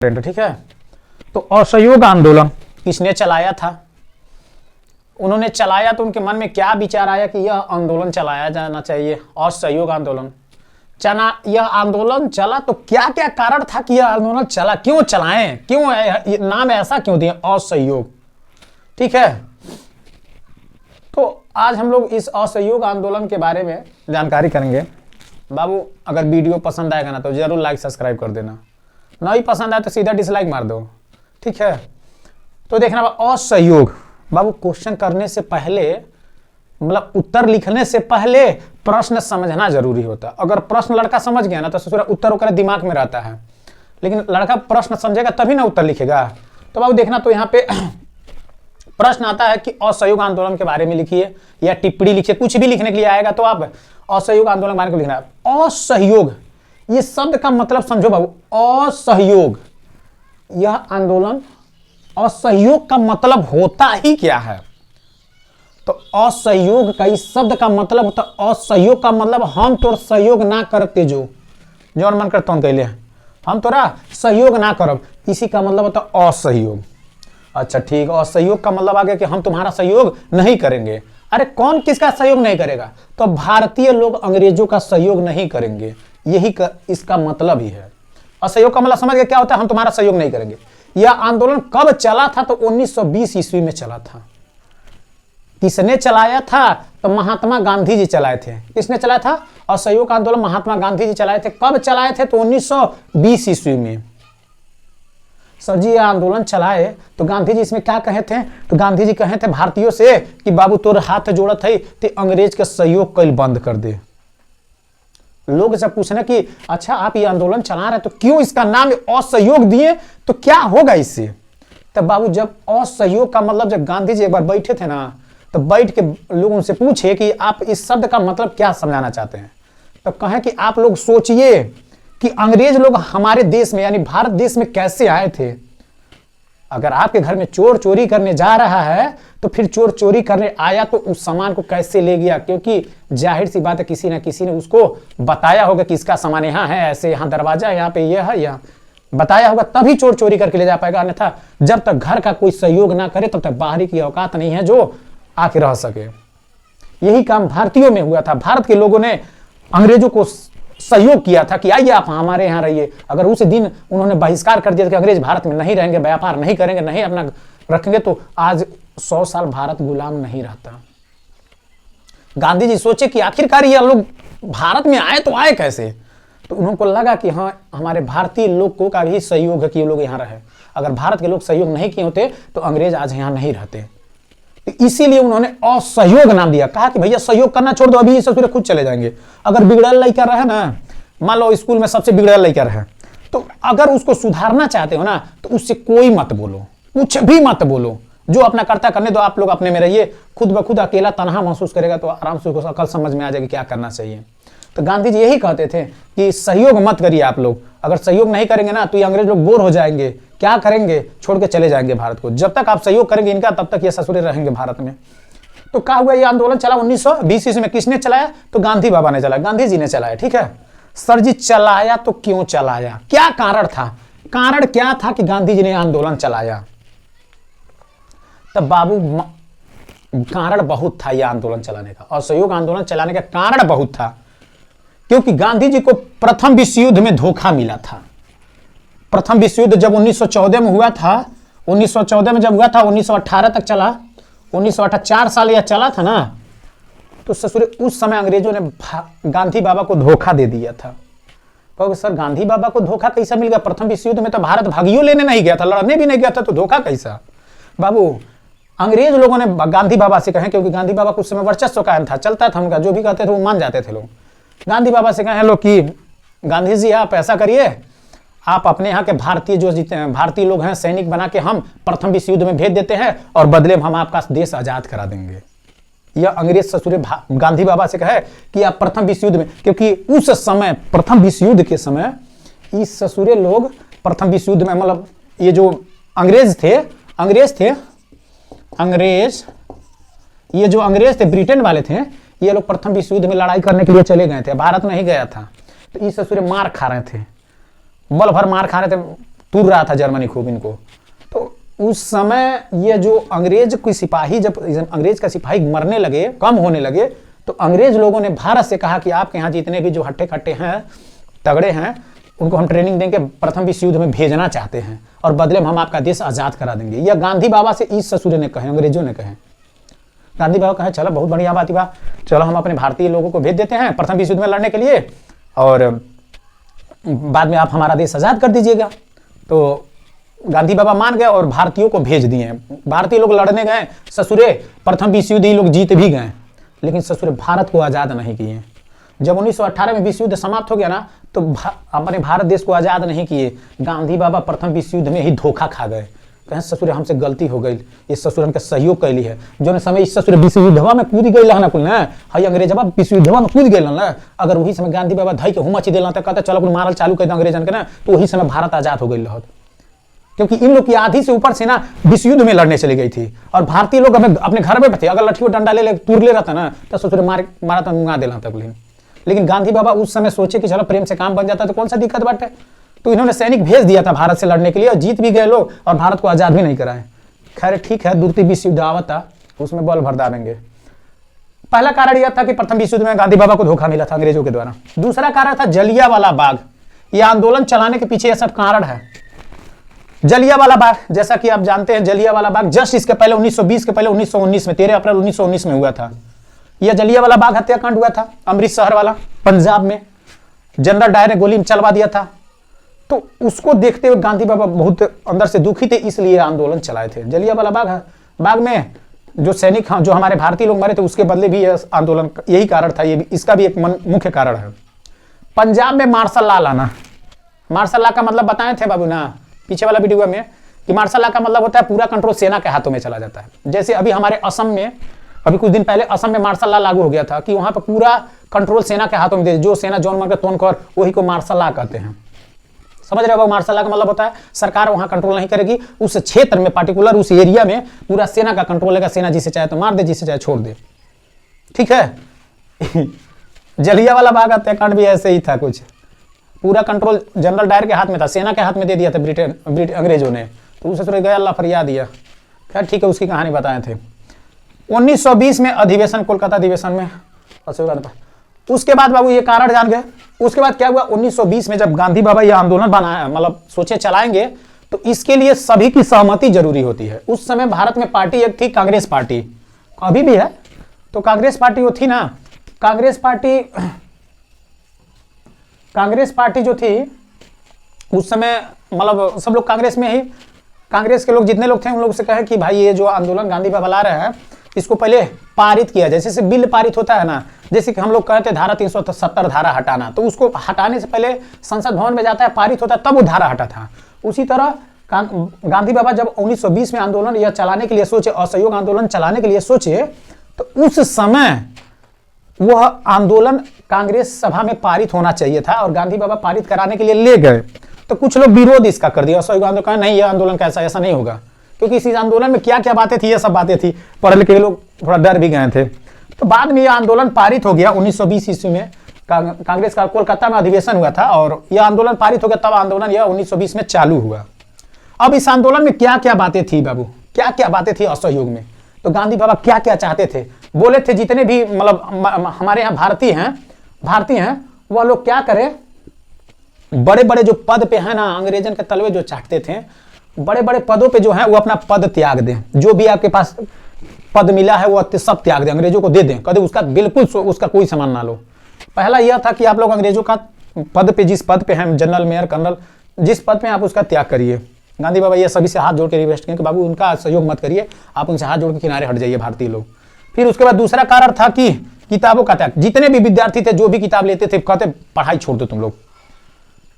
ठीक है। तो असहयोग आंदोलन किसने चलाया था? उन्होंने चलाया तो उनके मन में क्या विचार आया कि यह आंदोलन चलाया जाना चाहिए, असहयोग आंदोलन यह आंदोलन चला तो क्या क्या कारण था कि यह आंदोलन चला, क्यों चलाएं, क्यों नाम ऐसा क्यों दिए असहयोग? ठीक है। तो आज हम लोग इस असहयोग आंदोलन के बारे में जानकारी करेंगे। बाबू अगर वीडियो पसंद आएगा ना तो जरूर लाइक सब्सक्राइब कर देना, नहीं पसंद आए तो सीधा डिसलाइक मार दो। ठीक है। तो देखना असहयोग, बाबू क्वेश्चन करने से पहले मतलब उत्तर लिखने से पहले प्रश्न समझना जरूरी होता है। अगर प्रश्न लड़का समझ गया ना तो पूरा उत्तर ओकर दिमाग में रहता है, लेकिन लड़का प्रश्न समझेगा तभी ना उत्तर लिखेगा। तो बाबू देखना, तो यहाँ पे प्रश्न आता है कि असहयोग आंदोलन के बारे में लिखिए या टिप्पणी लिखिए, कुछ भी लिखने के लिए आएगा तो आप असहयोग आंदोलन के बारे में लिखना है। असहयोग ये शब्द का मतलब समझो बाबू, असहयोग, यह आंदोलन, असहयोग का मतलब होता ही क्या है? तो असहयोग का इस शब्द का मतलब होता है, असहयोग का मतलब हम तो सहयोग ना करते, जो मन करता हूं कहले हम तोरा सहयोग ना करब, इसी का मतलब होता है असहयोग। अच्छा ठीक, असहयोग का मतलब आ गया कि हम तुम्हारा सहयोग नहीं करेंगे। अरे कौन किसका सहयोग नहीं करेगा? तो भारतीय लोग अंग्रेजों का सहयोग नहीं करेंगे, यही इसका मतलब ही है। असहयोग का मतलब समझ गए क्या होता है? हम तुम्हारा सहयोग नहीं करेंगे। यह आंदोलन कब चला था? तो 1920 ईस्वी में चला था। किसने चलाया था? तो महात्मा गांधी जी चलाए थे। किसने चलाया था असहयोग आंदोलन? महात्मा गांधी जी चलाए थे। कब चलाए थे? तो 1920 ईस्वी में सर जी यह आंदोलन चलाए। तो गांधी जी इसमें क्या कहे थे? तो गांधी जी कहे थे भारतीयों से कि बाबू तोर हाथ जोड़त है तो अंग्रेज के सहयोग कल बंद कर दे। लोग जब पूछना कि अच्छा आप ये आंदोलन चला रहे तो क्यों इसका नाम असहयोग दिए, तो क्या होगा इससे? तब बाबू जब असहयोग का मतलब, जब गांधी जी एक बार बैठे थे ना, तो बैठ के लोग उनसे पूछे कि आप इस शब्द का मतलब क्या समझाना चाहते हैं? तब कहें कि आप लोग सोचिए कि अंग्रेज लोग हमारे देश में यानी भारत देश में कैसे आए थे। अगर आपके घर में चोर चोरी करने जा रहा है तो फिर चोर चोरी करने आया तो उस सामान को कैसे ले गया? क्योंकि जाहिर सी बात है किसी ना किसी ने उसको बताया होगा कि इसका सामान यहाँ है, ऐसे यहाँ दरवाजा है, यहाँ पे यह है, यहाँ बताया होगा, तभी चोर चोरी करके ले जा पाएगा। अन्यथा जब तक घर का कोई सहयोग ना करे तब तक बाहरी की औकात नहीं है जो आके रह सके। यही काम भारतीयों में हुआ था। भारत के लोगों ने अंग्रेजों को सहयोग किया था कि आइए आप हमारे यहाँ रहिए। अगर उस दिन उन्होंने बहिष्कार कर दिया कि अंग्रेज भारत में नहीं रहेंगे, व्यापार नहीं करेंगे, नहीं अपना रखेंगे, तो आज 100 साल भारत गुलाम नहीं रहता। गांधी जी सोचे कि आखिरकार ये लोग भारत में आए तो आए कैसे? तो उनको लगा कि हाँ हमारे भारतीय लोगों का भी सहयोग है कि ये लोग यहाँ रहे। अगर भारत के लोग सहयोग नहीं किए होते तो अंग्रेज आज यहाँ नहीं रहते। तो इसीलिए उन्होंने असहयोग नाम दिया। कहा कि भैया सहयोग करना छोड़ दो, अभी ये ससुरे खुद चले जाएंगे। अगर बिगड़ल लड़का रहे ना, मान लो स्कूल में सबसे बिगड़ल लड़का रहे, तो अगर उसको सुधारना चाहते हो ना तो उससे कोई मत बोलो, कुछ भी मत बोलो, जो अपना करता करने दो, आप लोग अपने में रहिए। खुद ब खुद अकेला तनहा महसूस करेगा तो आराम से उसको अकल समझ में आ जाएगी क्या करना चाहिए। तो गांधी जी यही कहते थे कि सहयोग मत करिए आप लोग। अगर सहयोग नहीं करेंगे ना तो ये अंग्रेज लोग बोर हो जाएंगे, क्या करेंगे, छोड़ के चले जाएंगे भारत को। जब तक आप सहयोग करेंगे इनका तब तक ये ससुरे रहेंगे भारत में। तो क्या हुआ, ये आंदोलन चला 1920 ईस्वी में। किसने चलाया? तो गांधी बाबा ने चलाया, गांधी जी ने चलाया। ठीक है सर जी, चलाया तो क्यों चलाया, क्या कारण था? कारण क्या था कि गांधी जी ने आंदोलन चलाया? तब बाबू कारण बहुत था यह आंदोलन चलाने का, असहयोग आंदोलन चलाने का कारण बहुत था। क्योंकि गांधी जी को प्रथम विश्व युद्ध में धोखा मिला था। प्रथम विश्व युद्ध जब 1914 में हुआ था, 1914 में जब हुआ था 1918 तक चला, 1918 4 साल यह चला था ना, तो ससुरे उस समय अंग्रेजों ने गांधी बाबा को धोखा दे दिया था। कहोगे सर गांधी बाबा को धोखा कैसा मिल गया? प्रथम विश्व युद्ध में तो भारत भागियों लेने नहीं गया था, लड़ने भी नहीं गया था, तो धोखा कैसा? बाबू अंग्रेज लोगों ने गांधी बाबा से कहे, क्योंकि गांधी बाबा कुछ समय वर्चस्व कायम था, चलता था उनका, जो भी कहते थे वो मान जाते थे लोग। गांधी बाबा से कहे लोग कि गांधी जी आप ऐसा करिए, आप अपने यहाँ के भारतीय जो भारतीय लोग हैं सैनिक बना के हम प्रथम विश्व युद्ध में भेज देते हैं और बदले में हम आपका देश आजाद करा देंगे। यह अंग्रेज ससुरे गांधी बाबा से कहे कि आप प्रथम विश्व युद्ध में, क्योंकि उस समय प्रथम विश्व युद्ध के समय इस ससुरे लोग प्रथम विश्व युद्ध में, मतलब ये जो अंग्रेज थे, ये जो अंग्रेज थे ब्रिटेन वाले थे, ये लोग प्रथम विश्व युद्ध में लड़ाई करने के लिए चले गए थे, भारत नहीं गया था। तो इस ससुरे मार खा रहे थे, बल भर मार खा रहे थे, तुर रहा था जर्मनी खूब इनको। तो उस समय ये जो अंग्रेज की सिपाही, जब अंग्रेज का सिपाही मरने लगे, कम होने लगे, तो अंग्रेज लोगों ने भारत से कहा कि आपके यहाँ जितने भी जो हट्टे कट्टे हैं, तगड़े हैं, उनको हम ट्रेनिंग देंगे, प्रथम विश्व युद्ध में भेजना चाहते हैं और बदले में हम आपका देश आजाद करा देंगे। यह गांधी बाबा से इस ससुर ने कहे, अंग्रेजों ने कहे। गांधी बाबा कहे चलो बहुत बढ़िया बात ही बा, चलो हम अपने भारतीय लोगों को भेज देते हैं प्रथम विश्व युद्ध में लड़ने के लिए और बाद में आप हमारा देश आजाद कर दीजिएगा। तो गांधी बाबा मान गए और भारतीयों को भेज दिए। भारतीय लोग लड़ने गए, ससुरे प्रथम विश्व युद्ध ही लोग जीत भी गए, लेकिन ससुरे भारत को आजाद नहीं किए। जब 1918 में विश्व युद्ध समाप्त हो गया ना, तो अपने भारत देश को आजाद नहीं किए। गांधी बाबा प्रथम विश्व युद्ध में ही धोखा खा गए। कहें ससुरे हमसे गलती हो गई, इस ससुरन का सहयोग कैली है जो समय इस ससुरे विश्व युद्धवा में कूद गई ना, कुल ना हई अंग्रेजवा विश्व युद्धवा में कूद गई ना, अगर वही समय गांधी बाबा धई के हुमच दिला तो कहते चलो मारल चालू कर दे अंग्रेजन के ना, तो वही समय भारत आजाद हो गई रहत। क्योंकि इन लोग की आधी से ऊपर सेना विश्व युद्ध में लड़ने चली गई थी और भारतीय लोग अपने घर में थे, अगर लठी और डंडा ले तुर ले रहता ना तो ससुरे मारा तो मुंगा देला था। लेकिन गांधी बाबा उस समय सोचे कि चलो प्रेम से काम बन जाता तो कौन सा दिक्कत बात है, तो इन्होंने सैनिक भेज दिया था भारत से लड़ने के लिए और जीत भी गए लोग और भारत को आजाद भी नहीं कराए। खैर ठीक है, द्वितीय विश्व युद्ध आवता उसमें बल भर डालेंगे। पहला कारण यह था कि प्रथम विश्व युद्ध में गांधी बाबा को धोखा मिला था अंग्रेजों के द्वारा। दूसरा कारण था जलियांवाला बाग। यह आंदोलन चलाने के पीछे यह सब कारण है। जलियांवाला बाग, जैसा कि आप जानते हैं, जलियांवाला बाग जस्ट इसके पहले 1920 के पहले 1919 में 13 अप्रैल 1919 में हुआ था। यह जलियांवाला बाग हत्याकांड हुआ था अमृतसर वाला, पंजाब में। जनरल डायर ने गोली में चलवा दिया था। तो उसको देखते हुए गांधी बाबा बहुत अंदर से दुखी थे, इसलिए आंदोलन चलाए थे। जलियांवाला बाग में जो सैनिक जो हमारे भारतीय लोग मरे थे उसके बदले भी यह आंदोलन, यही कारण था, ये भी इसका भी एक मुख्य कारण है। पंजाब में मार्शल लॉ लाना। मार्शल लॉ का मतलब बताए थे बाबू ना पीछे वाला वीडियो में कि मार्शल लॉ का मतलब होता है पूरा कंट्रोल सेना के हाथों में चला जाता है। जैसे अभी हमारे असम में, अभी कुछ दिन पहले असम में मार्शल लॉ लागू हो गया था कि वहां पर पूरा कंट्रोल सेना के हाथों में दे, जो सेना जौन मर तोन कर, वही को मार्शल लॉ कहते हैं। समझ रहे हो? मार्शल लॉ का मतलब होता है सरकार वहां कंट्रोल नहीं करेगी, उस क्षेत्र में पार्टिकुलर उस एरिया में पूरा सेना का कंट्रोल है। सेना जिसे चाहे तो मार दे, जिसे चाहे छोड़ दे। ठीक है। जलियांवाला बाग हत्याकांड भी ऐसे ही था, कुछ पूरा कंट्रोल जनरल डायर के हाथ में था, सेना के हाथ में दे दिया था ब्रिटेन अंग्रेजों ने। तो उसे गया अल्लाह फरियाद दिया। खैर ठीक है, उसकी कहानी बताए थे। 1920 में अधिवेशन, कोलकाता अधिवेशन में। उसके बाद बाबू ये कारण जान गए। उसके बाद क्या हुआ, 1920 में जब गांधी बाबा ये आंदोलन बनाया, मतलब सोचे चलाएंगे, तो इसके लिए सभी की सहमति जरूरी होती है। उस समय भारत में पार्टी एक थी कांग्रेस पार्टी, अभी भी है। तो कांग्रेस पार्टी वो थी ना, कांग्रेस पार्टी जो थी उस समय, मतलब सब लोग कांग्रेस में ही, कांग्रेस के लोग जितने लोग थे उन लोग से कहे कि भाई ये जो आंदोलन गांधी बाबा ला रहे हैं इसको पहले पारित किया जाए। जैसे बिल पारित होता है ना, जैसे कि हम लोग कहते हैं धारा 370 धारा हटाना, तो उसको हटाने से पहले संसद भवन में जाता है, पारित होता है, तब वो धारा हटा था। उसी तरह गांधी बाबा जब 1920 में आंदोलन यह चलाने के लिए सोचे, असहयोग आंदोलन चलाने के लिए सोचे, तो उस समय वह आंदोलन कांग्रेस सभा में पारित होना चाहिए था और गांधी बाबा पारित कराने के लिए ले गए। तो कुछ लोग विरोध इसका कर दिया, असहयोग आंदोलन, नहीं यह आंदोलन कैसा, ऐसा नहीं होगा, क्योंकि इस आंदोलन में क्या क्या बातें थी, ये सब बातें थी, पढ़े लिखे लोग थोड़ा डर भी गए थे। तो बाद में यह आंदोलन पारित हो गया 1920 ईस्वी में। कांग्रेस का कोलकाता में अधिवेशन हुआ था और यह आंदोलन पारित हो गया, तब आंदोलन यह 1920 में चालू हुआ। अब इस आंदोलन में क्या क्या बातें थी बाबू, क्या क्या बातें थी असहयोग में, तो गांधी बाबा क्या क्या चाहते थे, बोले थे जितने भी मतलब हमारे यहाँ भारतीय हैं वह लोग क्या करें, बड़े बड़े जो पद पे हैं ना, अंग्रेजन के तलवे जो चाटते थे, बड़े बड़े पदों पे जो है वो अपना पद त्याग दें। जो भी आपके पास पद मिला है वो सब त्याग दें, अंग्रेजों को दे दें, कभी उसका बिल्कुल उसका कोई सामान ना लो। पहला यह था कि आप लोग अंग्रेजों का पद पे, जिस पद पे हैं, जनरल, मेयर, कर्नल, जिस पद पे आप उसका त्याग करिए। गांधी बाबा ये सभी से हाथ जोड़ के रिक्वेस्ट किए कि बाबू उनका सहयोग मत करिए, आप उनसे हाथ जोड़ के किनारे हट जाइए भारतीय लोग। फिर उसके बाद दूसरा कारण था कि किताबों का त्याग। जितने भी विद्यार्थी थे जो भी किताब लेते थे कहते पढ़ाई छोड़ दो तुम लोग,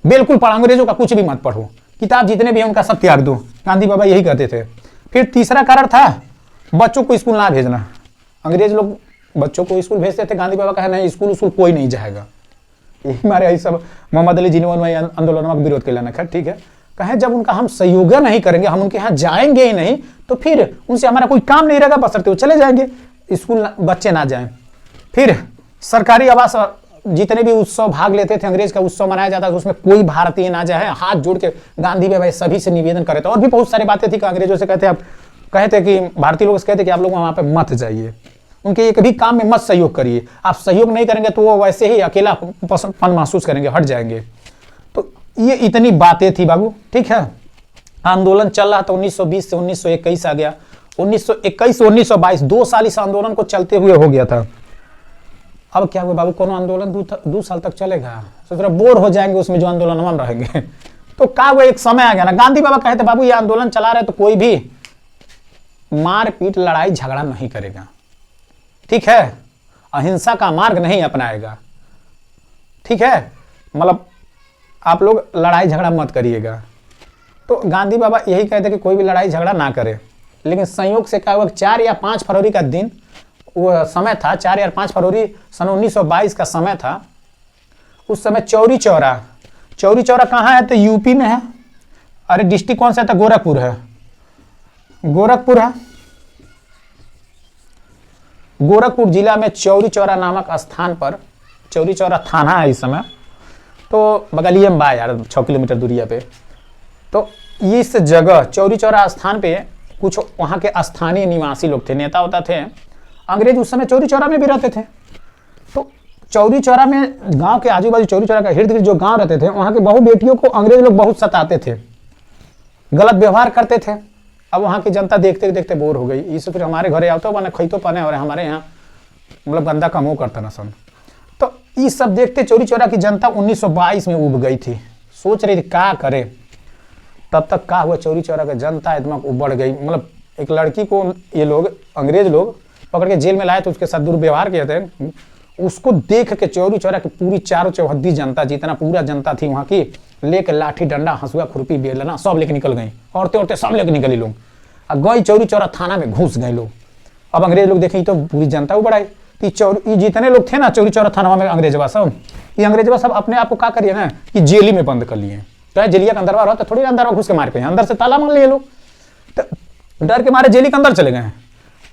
बिल्कुल पढ़ो, अंग्रेजों का कुछ भी मत पढ़ो, किताब जितने भी हैं उनका सब त्याग दो। गांधी बाबा यही कहते थे। फिर तीसरा कारण था बच्चों को स्कूल ना भेजना। अंग्रेज लोग बच्चों को स्कूल भेजते थे, गांधी बाबा कहे नहीं स्कूल कोई नहीं जाएगा। यही हमारे सब मोहम्मद अली जिन्होंने आंदोलन का विरोध कर लेना। खैर ठीक है, कहें जब उनका हम सहयोग नहीं करेंगे, हम उनके यहाँ जाएंगे ही नहीं, तो फिर उनसे हमारा कोई काम नहीं रहेगा, बसरते वो चले जाएंगे, स्कूल बच्चे ना जाएं। फिर सरकारी आवास जितने भी उत्सव भाग लेते थे, अंग्रेज का उत्सव मनाया जाता था, उसमें कोई भारतीय ना जाए, हाथ जोड़ के गांधी बाबा सभी से निवेदन करे थे। और भी बहुत सारी बातें थी कि अंग्रेजों से कहते कि भारतीय लोग से कहते कि आप लोग वहां पे मत जाइए, उनके एक भी काम में मत सहयोग करिए, आप सहयोग नहीं करेंगे तो वो वैसे ही अकेलापन महसूस करेंगे, हट जाएंगे। तो ये इतनी बातें थी बाबू, ठीक है। आंदोलन चल रहा था 1920 से 1921 आ गया, 1921 से 1922 2 साल इस आंदोलन को चलते हुए हो गया था। अब क्या हुआ बाबू, कौन आंदोलन 2 साल तक चलेगा, तो थोड़ा बोर हो जाएंगे उसमें जो आंदोलन हम रहेंगे। तो क्या हुआ, एक समय आ गया ना, गांधी बाबा कहते बाबू ये आंदोलन चला रहे तो कोई भी मारपीट लड़ाई झगड़ा नहीं करेगा, ठीक है, अहिंसा का मार्ग नहीं अपनाएगा, ठीक है, मतलब आप लोग लड़ाई झगड़ा मत करिएगा। तो गांधी बाबा यही कहते कि कोई भी लड़ाई झगड़ा ना करे। लेकिन संयोग से क्या हुआ, 4 या 5 फरवरी का दिन वो समय था, 4 या 5 फरवरी सन 1922 का समय था। उस समय चौरी चौरा कहाँ है, तो यूपी में है। अरे डिस्ट्रिक्ट कौन सा है, तो गोरखपुर है, गोरखपुर जिला में चौरी चौरा नामक स्थान पर, चौरी चौरा थाना है इस समय, तो बगलिए में बा यार 6 किलोमीटर दूरिया पे। तो इस जगह चौरी चौरा स्थान पे कुछ वहाँ के स्थानीय निवासी लोग थे, नेता होता थे, अंग्रेज उस समय चौरी चौरा में भी रहते थे। तो चौरी चौरा में गांव के आजू बाजू, चौरी चौरा का इर्द गिर्द जो गांव रहते थे, वहाँ के बहु बेटियों को अंग्रेज लोग बहुत सताते थे, गलत व्यवहार करते थे। अब वहाँ की जनता देखते देखते बोर हो गई, इस फिर हमारे घरे आओ तो बने खैतो पाने, और हमारे यहाँ मतलब गंदा का मुँह करता ना सन। तो ये सब देखते चौरी चौरा की जनता 1922 में उब गई थी, सोच रही थी क्या करे। तब तक क्या हुआ, चौरी चौरा की जनता एकदम उबड़ गई। मतलब एक लड़की को ये लोग, अंग्रेज लोग पकड़ के जेल में लाए तो उसके साथ दुर्व्यवहार किए थे। उसको देख के चौरी चौरा की पूरी चारों चौहद्दी जनता, जितना पूरा जनता थी वहाँ की, लेके लाठी डंडा हंसुआ खुरपी बेलना सब लेके निकल गई, औरतें सब लेके निकली लोग, और गई चौरी चौरा थाना में घुस गए लोग। अब अंग्रेज लोग देखे तो पूरी जनता उबड़ाई। ये जितने लोग थे ना चौरी चौरा थाना में अंग्रेजवा सब, ये अंग्रेजवा सब अपने आप को क्या करिए ना कि जेली में बंद कर लिए। तो जेलिया के अंदर रहो तो थोड़ी अंदर घुस के मार पे, अंदर से ताला मार लिए लोग, तो डर के मारे जेली के अंदर चले गए।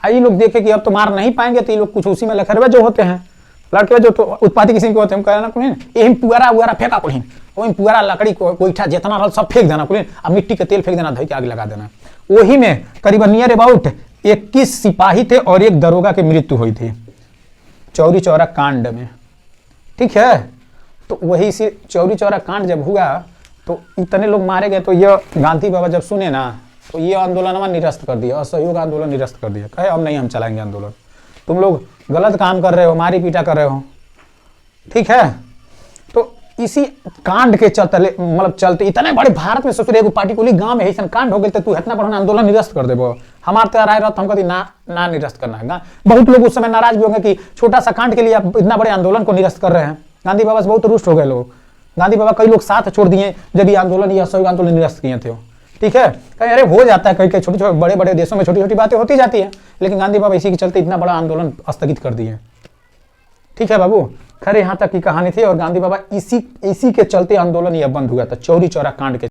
ये लोग देखे कि अब तो मार नहीं पाएंगे, तो ये लोग कुछ उसी में लखरवे जो होते हैं, लड़के जो तो उत्पाती किसी के होते हैं, कहना कुलीन यही पुआरा फेंका कुलीन, वही पुआरा लकड़ी को गोईठा जितना रहा सब फेंक देना कुलीन, अब मिट्टी के तेल फेंक देना, धोई के आग लगा देना। वही में करीबन नियर अबाउट 21 सिपाही थे और 1 दरोगा की मृत्यु हुई थी चौरी चौरा कांड में, ठीक है। तो वही से चौरी चौरा कांड जब हुआ तो इतने लोग मारे गए। तो ये गांधी बाबा जब सुने ना, तो ये आंदोलन निरस्त कर दिया, असहयोग आंदोलन निरस्त कर दिया, कहे अब नहीं हम चलाएंगे आंदोलन, तुम लोग गलत काम कर रहे हो, मारी पीटा कर रहे हो, ठीक है। तो इसी कांड के चलते मतलब चलते इतने बड़े भारत में सोच रहे पार्टिकुलर गांव में ऐसा कांड हो गए तो तू इतना बड़ा आंदोलन निरस्त कर देबो, हमारे तैयार आए रहा हम कहती ना निरस्त करना है। बहुत लोग उस समय नाराज भी होंगे कि छोटा सा कांड के लिए आप इतना बड़े आंदोलन को निरस्त कर रहे हैं। गांधी बाबा से बहुत रुष्ट हो गए लोग, गांधी बाबा कई लोग साथ छोड़ दिए जब ये आंदोलन या असहयोग आंदोलन निरस्त किए थे, ठीक है। कहीं अरे हो जाता है, कई कई छोटे बड़े बड़े देशों में छोटी छोटी बातें होती जाती है, लेकिन गांधी बाबा इसी के चलते इतना बड़ा आंदोलन स्थगित कर दिए, ठीक है बाबू। खैर यहाँ तक की कहानी थी, और गांधी बाबा इसी के चलते आंदोलन यह बंद हुआ था, चौरी चौरा कांड के